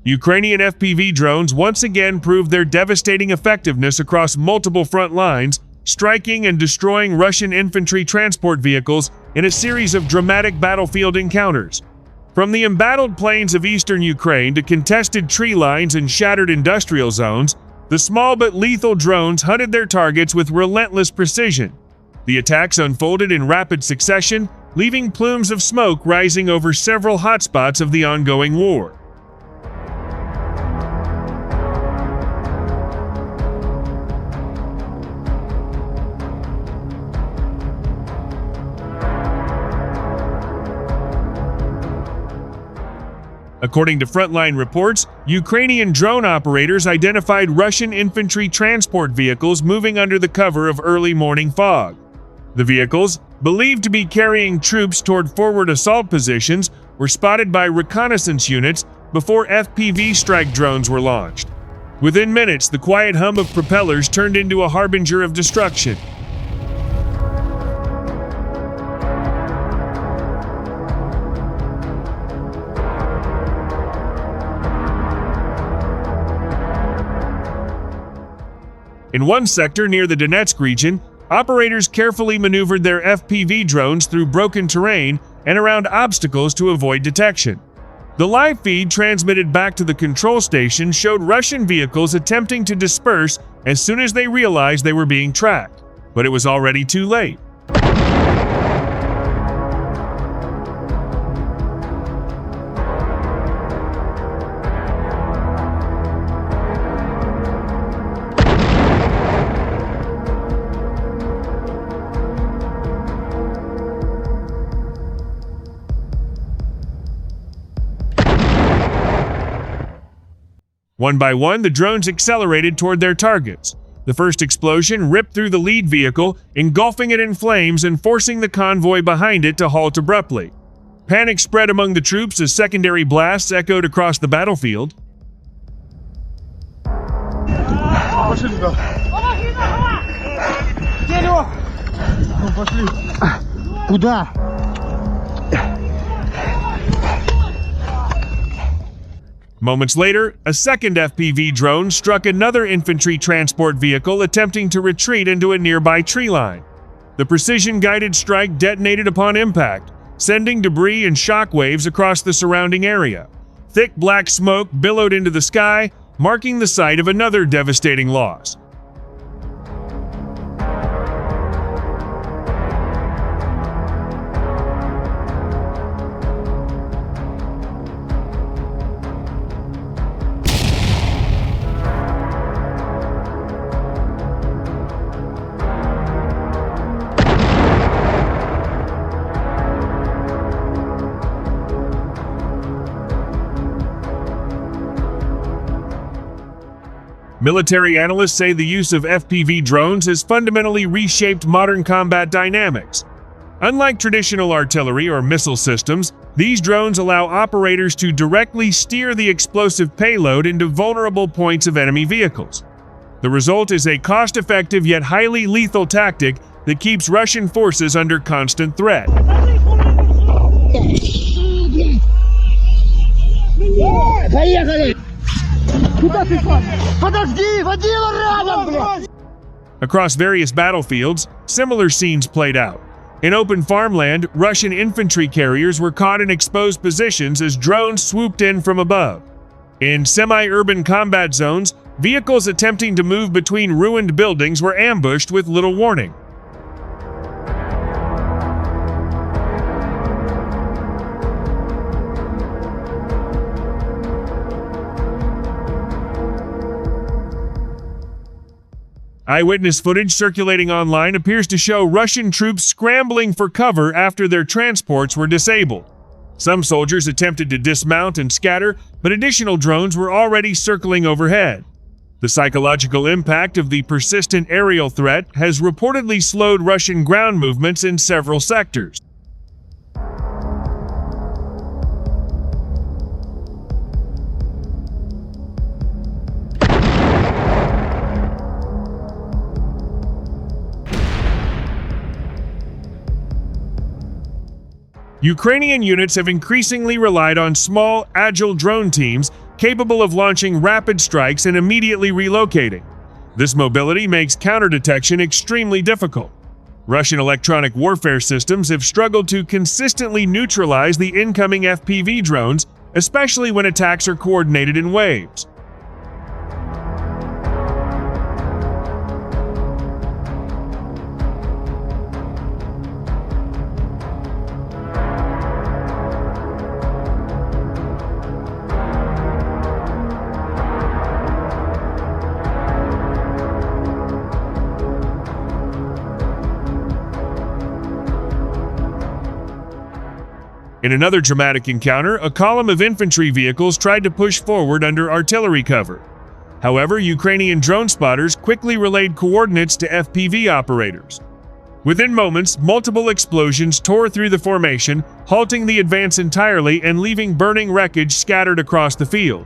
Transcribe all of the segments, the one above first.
Ukrainian FPV drones once again proved their devastating effectiveness across multiple front lines, striking and destroying Russian infantry transport vehicles in a series of dramatic battlefield encounters. From the embattled plains of eastern Ukraine to contested tree lines and shattered industrial zones, the small but lethal drones hunted their targets with relentless precision. The attacks unfolded in rapid succession, leaving plumes of smoke rising over several hotspots of the ongoing war. According to frontline reports, Ukrainian drone operators identified Russian infantry transport vehicles moving under the cover of early morning fog. The vehicles, believed to be carrying troops toward forward assault positions, were spotted by reconnaissance units before FPV strike drones were launched. Within minutes, the quiet hum of propellers turned into a harbinger of destruction. In one sector near the Donetsk region, operators carefully maneuvered their FPV drones through broken terrain and around obstacles to avoid detection. The live feed transmitted back to the control station showed Russian vehicles attempting to disperse as soon as they realized they were being tracked, but it was already too late. One by one, the drones accelerated toward their targets. The first explosion ripped through the lead vehicle, engulfing it in flames and forcing the convoy behind it to halt abruptly. Panic spread among the troops as secondary blasts echoed across the battlefield. Куда? Moments later, a second FPV drone struck another infantry transport vehicle attempting to retreat into a nearby tree line. The precision-guided strike detonated upon impact, sending debris and shockwaves across the surrounding area. Thick black smoke billowed into the sky, marking the site of another devastating loss. Military analysts say the use of FPV drones has fundamentally reshaped modern combat dynamics. Unlike traditional artillery or missile systems, these drones allow operators to directly steer the explosive payload into vulnerable points of enemy vehicles. The result is a cost-effective yet highly lethal tactic that keeps Russian forces under constant threat. Across various battlefields, similar scenes played out. In open farmland, Russian infantry carriers were caught in exposed positions as drones swooped in from above. In semi-urban combat zones, vehicles attempting to move between ruined buildings were ambushed with little warning. Eyewitness footage circulating online appears to show Russian troops scrambling for cover after their transports were disabled. Some soldiers attempted to dismount and scatter, but additional drones were already circling overhead. The psychological impact of the persistent aerial threat has reportedly slowed Russian ground movements in several sectors. Ukrainian units have increasingly relied on small, agile drone teams capable of launching rapid strikes and immediately relocating. This mobility makes counter-detection extremely difficult. Russian electronic warfare systems have struggled to consistently neutralize the incoming FPV drones, especially when attacks are coordinated in waves. In another dramatic encounter, a column of infantry vehicles tried to push forward under artillery cover. However, Ukrainian drone spotters quickly relayed coordinates to FPV operators. Within moments, multiple explosions tore through the formation, halting the advance entirely and leaving burning wreckage scattered across the field.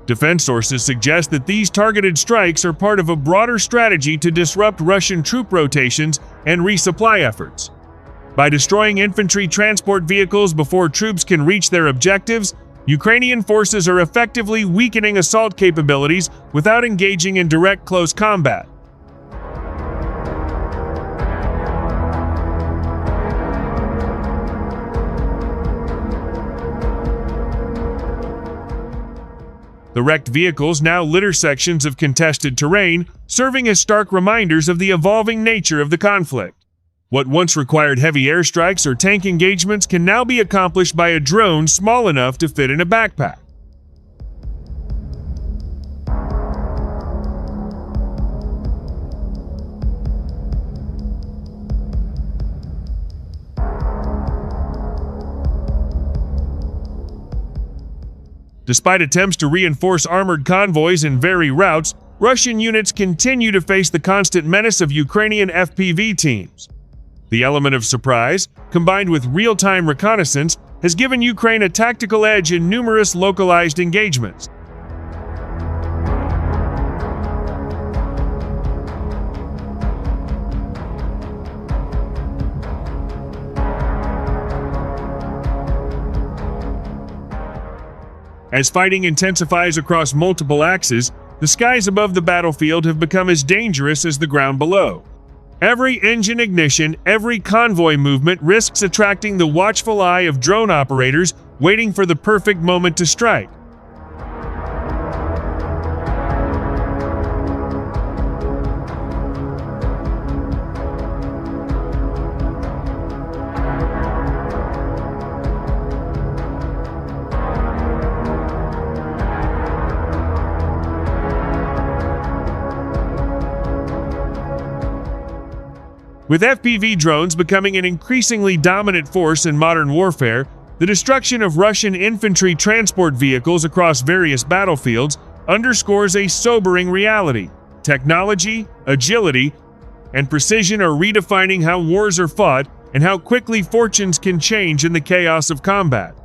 Defense sources suggest that these targeted strikes are part of a broader strategy to disrupt Russian troop rotations and resupply efforts. By destroying infantry transport vehicles before troops can reach their objectives, Ukrainian forces are effectively weakening assault capabilities without engaging in direct close combat. The wrecked vehicles now litter sections of contested terrain, serving as stark reminders of the evolving nature of the conflict. What once required heavy airstrikes or tank engagements can now be accomplished by a drone small enough to fit in a backpack. Despite attempts to reinforce armored convoys and vary routes, Russian units continue to face the constant menace of Ukrainian FPV teams. The element of surprise, combined with real-time reconnaissance, has given Ukraine a tactical edge in numerous localized engagements. As fighting intensifies across multiple axes, the skies above the battlefield have become as dangerous as the ground below. Every engine ignition, every convoy movement risks attracting the watchful eye of drone operators waiting for the perfect moment to strike. With FPV drones becoming an increasingly dominant force in modern warfare, the destruction of Russian infantry transport vehicles across various battlefields underscores a sobering reality. Technology, agility, and precision are redefining how wars are fought and how quickly fortunes can change in the chaos of combat.